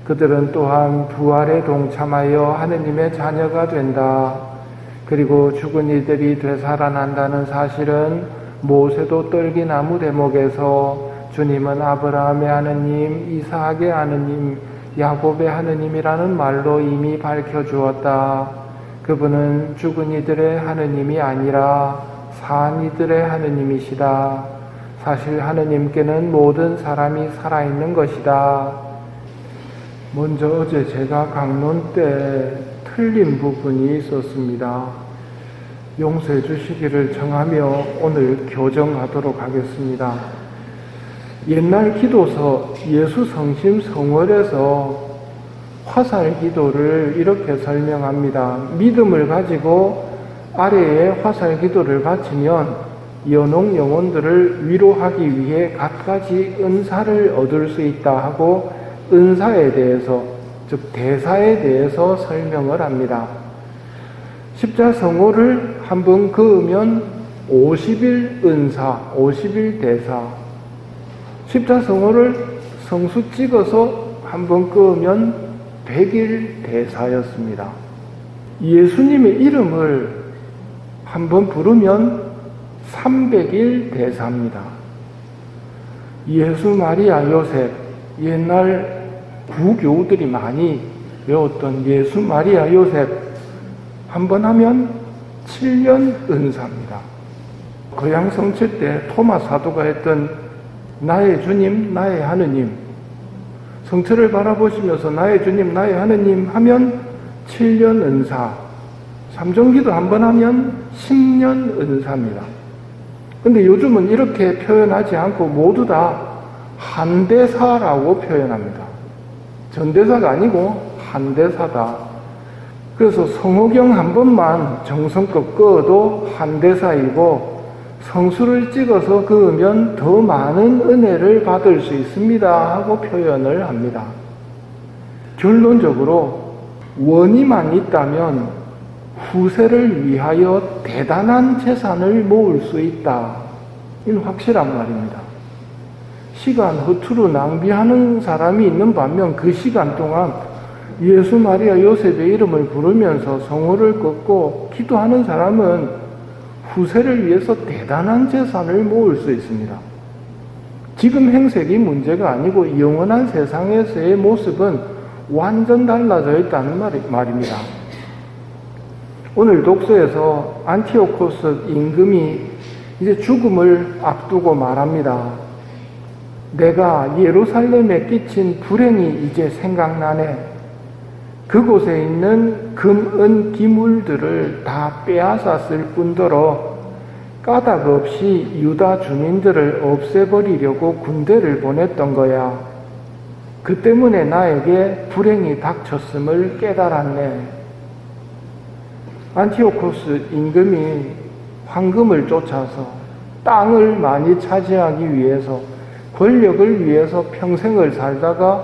그들은 또한 부활에 동참하여 하느님의 자녀가 된다. 그리고 죽은 이들이 되살아난다는 사실은 모세도 떨기나무 대목에서 주님은 아브라함의 하느님, 이삭의 하느님, 야곱의 하느님이라는 말로 이미 밝혀주었다. 그분은 죽은 이들의 하느님이 아니라 산 이들의 하느님이시다. 사실 하느님께는 모든 사람이 살아있는 것이다. 먼저 어제 제가 강론 때 틀린 부분이 있었습니다. 용서해 주시기를 청하며 오늘 교정하도록 하겠습니다. 옛날 기도서 예수 성심 성월에서 화살 기도를 이렇게 설명합니다. 믿음을 가지고 아래에 화살 기도를 바치면 연옥 영혼들을 위로하기 위해 갖가지 은사를 얻을 수 있다 하고 은사에 대해서, 즉 대사에 대해서 설명을 합니다. 십자성호를 한번 그으면 50일 은사, 50일 대사, 십자성호를 성수 찍어서 한번 그으면 100일 대사였습니다. 예수님의 이름을 한번 부르면 300일 대사입니다. 예수, 마리아, 요셉, 옛날 구교우들이 많이 배웠던 예수, 마리아, 요셉 한번 하면 7년 은사입니다. 거양 성체 때 토마 사도가 했던 나의 주님, 나의 하느님, 성체를 바라보시면서 나의 주님, 나의 하느님 하면 7년 은사, 삼종기도 한번 하면 10년 은사입니다. 근데 요즘은 이렇게 표현하지 않고 모두 다 한대사라고 표현합니다. 전대사가 아니고 한대사다. 그래서 성호경 한 번만 정성껏 그어도 한대사이고 성수를 찍어서 그으면 더 많은 은혜를 받을 수 있습니다 하고 표현을 합니다. 결론적으로 원이만 있다면 후세를 위하여 대단한 재산을 모을 수 있다. 이건 확실한 말입니다. 시간 허투루 낭비하는 사람이 있는 반면 그 시간 동안 예수, 마리아, 요셉의 이름을 부르면서 성호를 걷고 기도하는 사람은 후세를 위해서 대단한 재산을 모을 수 있습니다. 지금 행색이 문제가 아니고 영원한 세상에서의 모습은 완전 달라져 있다는 말입니다. 오늘 독서에서 안티오코스 임금이 이제 죽음을 앞두고 말합니다. 내가 예루살렘에 끼친 불행이 이제 생각나네. 그곳에 있는 금, 은, 기물들을 다 빼앗았을 뿐더러 까닭 없이 유다 주민들을 없애버리려고 군대를 보냈던 거야. 그 때문에 나에게 불행이 닥쳤음을 깨달았네. 안티오코스 임금이 황금을 쫓아서 땅을 많이 차지하기 위해서 권력을 위해서 평생을 살다가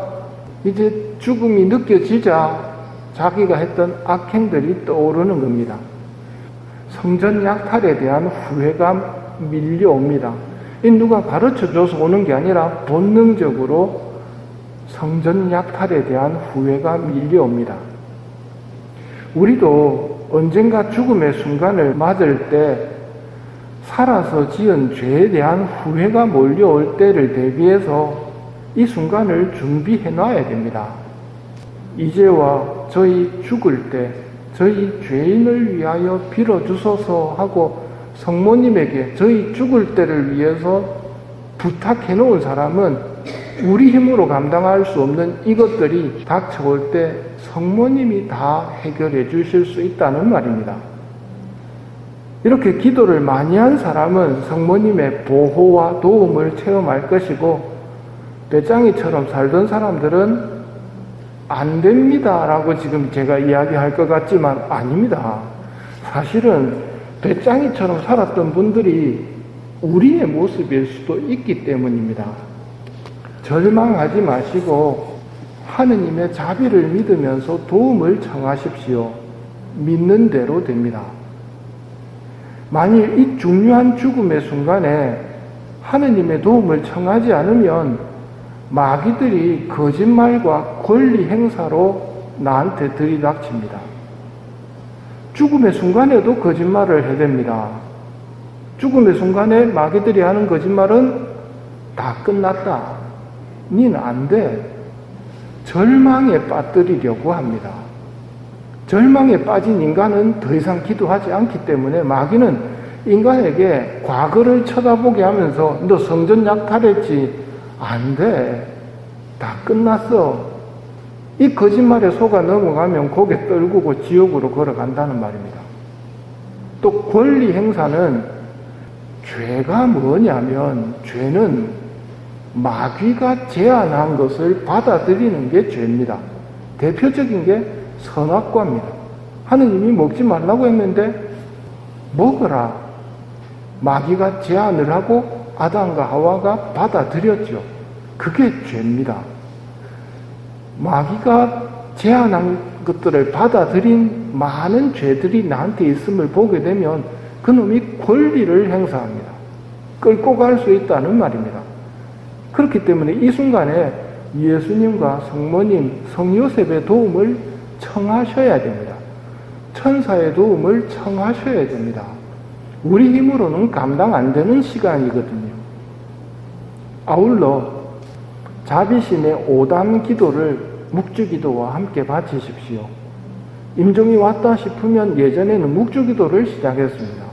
이제 죽음이 느껴지자 자기가 했던 악행들이 떠오르는 겁니다. 성전 약탈에 대한 후회가 밀려옵니다. 이 누가 가르쳐줘서 오는 게 아니라 본능적으로 성전 약탈에 대한 후회가 밀려옵니다. 우리도 언젠가 죽음의 순간을 맞을 때 살아서 지은 죄에 대한 후회가 몰려올 때를 대비해서 이 순간을 준비해 놔야 됩니다. 이제와 저희 죽을 때 저희 죄인을 위하여 빌어주소서 하고 성모님에게 저희 죽을 때를 위해서 부탁해 놓은 사람은 우리 힘으로 감당할 수 없는 이것들이 닥쳐올 때 성모님이 다 해결해 주실 수 있다는 말입니다. 이렇게 기도를 많이 한 사람은 성모님의 보호와 도움을 체험할 것이고 배짱이처럼 살던 사람들은 안 됩니다 라고 지금 제가 이야기할 것 같지만 아닙니다. 사실은 배짱이처럼 살았던 분들이 우리의 모습일 수도 있기 때문입니다. 절망하지 마시고 하느님의 자비를 믿으면서 도움을 청하십시오. 믿는 대로 됩니다. 만일 이 중요한 죽음의 순간에 하느님의 도움을 청하지 않으면 마귀들이 거짓말과 권리 행사로 나한테 들이닥칩니다. 죽음의 순간에도 거짓말을 해댑니다. 죽음의 순간에 마귀들이 하는 거짓말은 다 끝났다. 니는 안 돼. 절망에 빠뜨리려고 합니다. 절망에 빠진 인간은 더 이상 기도하지 않기 때문에 마귀는 인간에게 과거를 쳐다보게 하면서 너 성전 약탈했지? 안 돼. 다 끝났어. 이 거짓말에 속아 넘어가면 고개 떨구고 지옥으로 걸어간다는 말입니다. 또 권리 행사는 죄가 뭐냐면 죄는 마귀가 제안한 것을 받아들이는 게 죄입니다. 대표적인 게 선악과입니다. 하느님이 먹지 말라고 했는데 먹으라. 마귀가 제안을 하고 아담과 하와가 받아들였죠. 그게 죄입니다. 마귀가 제안한 것들을 받아들인 많은 죄들이 나한테 있음을 보게 되면 그놈이 권리를 행사합니다. 끌고 갈 수 있다는 말입니다. 그렇기 때문에 이 순간에 예수님과 성모님, 성요셉의 도움을 청하셔야 됩니다. 천사의 도움을 청하셔야 됩니다. 우리 힘으로는 감당 안 되는 시간이거든요. 아울러 자비신의 5단 기도를 묵주기도와 함께 바치십시오. 임종이 왔다 싶으면 예전에는 묵주기도를 시작했습니다.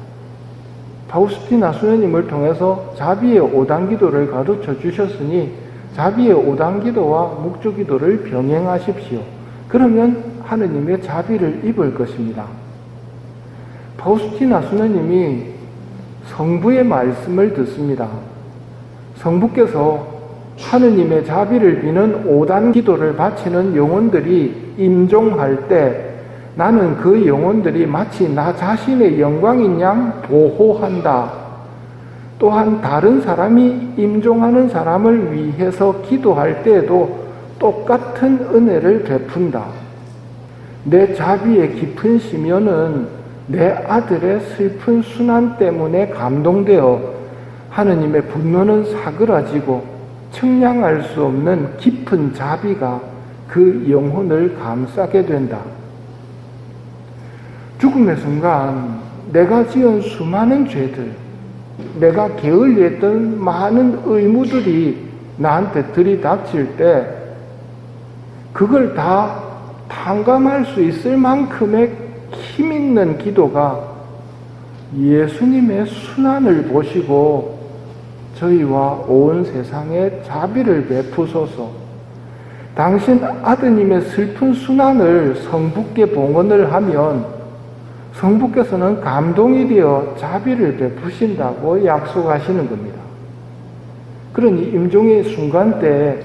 파우스티나 수녀님을 통해서 자비의 5단 기도를 가르쳐 주셨으니 자비의 5단 기도와 묵주기도를 병행하십시오. 그러면 하느님의 자비를 입을 것입니다. 파우스티나 수녀님이 성부의 말씀을 듣습니다. 성부께서 하느님의 자비를 비는 5단 기도를 바치는 영혼들이 임종할 때 나는 그 영혼들이 마치 나 자신의 영광인 양 보호한다. 또한 다른 사람이 임종하는 사람을 위해서 기도할 때에도 똑같은 은혜를 베푼다. 내 자비의 깊은 심연은 내 아들의 슬픈 순환 때문에 감동되어 하느님의 분노는 사그라지고 측량할 수 없는 깊은 자비가 그 영혼을 감싸게 된다. 죽음의 순간 내가 지은 수많은 죄들, 내가 게을리했던 많은 의무들이 나한테 들이닥칠 때 그걸 다 탕감할 수 있을 만큼의 힘 있는 기도가 예수님의 순환을 보시고 저희와 온 세상에 자비를 베푸소서. 당신 아드님의 슬픈 순환을 성부께 봉헌을 하면 성부께서는 감동이 되어 자비를 베푸신다고 약속하시는 겁니다. 그러니 임종의 순간 때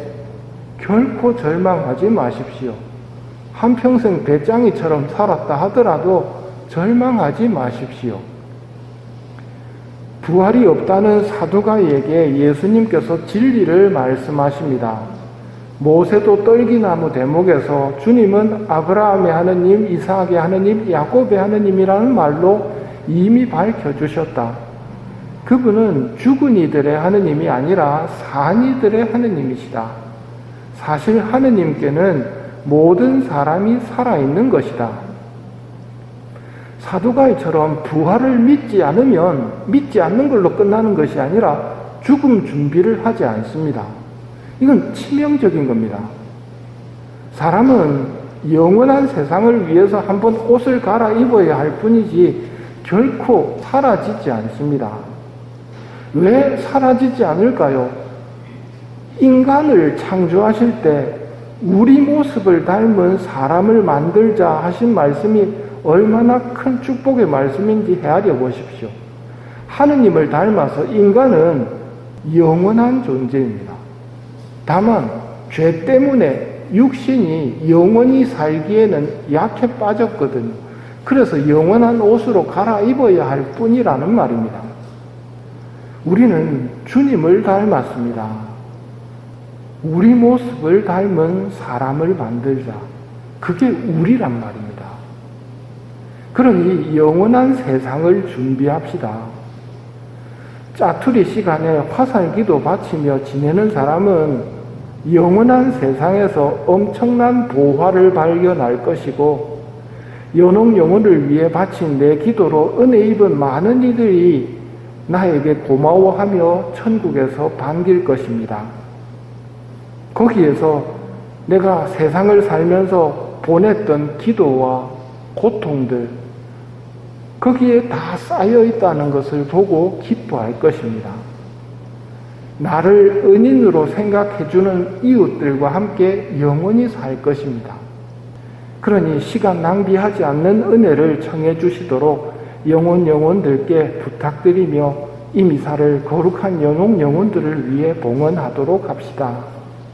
결코 절망하지 마십시오. 한평생 배짱이처럼 살았다 하더라도 절망하지 마십시오. 부활이 없다는 사두가이에게 예수님께서 진리를 말씀하십니다. 모세도 떨기나무 대목에서 주님은 아브라함의 하느님, 이삭의 하느님, 야곱의 하느님이라는 말로 이미 밝혀주셨다. 그분은 죽은 이들의 하느님이 아니라 산 이들의 하느님이시다. 사실 하느님께는 모든 사람이 살아있는 것이다. 사두가이처럼 부활을 믿지 않으면 믿지 않는 걸로 끝나는 것이 아니라 죽음 준비를 하지 않습니다. 이건 치명적인 겁니다. 사람은 영원한 세상을 위해서 한번 옷을 갈아입어야 할 뿐이지 결코 사라지지 않습니다. 왜 사라지지 않을까요? 인간을 창조하실 때 우리 모습을 닮은 사람을 만들자 하신 말씀이 얼마나 큰 축복의 말씀인지 헤아려 보십시오. 하느님을 닮아서 인간은 영원한 존재입니다. 다만 죄 때문에 육신이 영원히 살기에는 약해 빠졌거든요. 그래서 영원한 옷으로 갈아입어야 할 뿐이라는 말입니다. 우리는 주님을 닮았습니다. 우리 모습을 닮은 사람을 만들자. 그게 우리란 말입니다. 그러니 영원한 세상을 준비합시다. 짜투리 시간에 화살기도 바치며 지내는 사람은 영원한 세상에서 엄청난 보화를 발견할 것이고, 연옥 영혼을 위해 바친 내 기도로 은혜 입은 많은 이들이 나에게 고마워하며 천국에서 반길 것입니다. 거기에서 내가 세상을 살면서 보냈던 기도와 고통들, 거기에 다 쌓여 있다는 것을 보고 기뻐할 것입니다. 나를 은인으로 생각해주는 이웃들과 함께 영원히 살 것입니다. 그러니 시간 낭비하지 않는 은혜를 청해 주시도록 영혼들께 부탁드리며 이 미사를 거룩한 연옥 영혼들을 위해 봉헌하도록 합시다.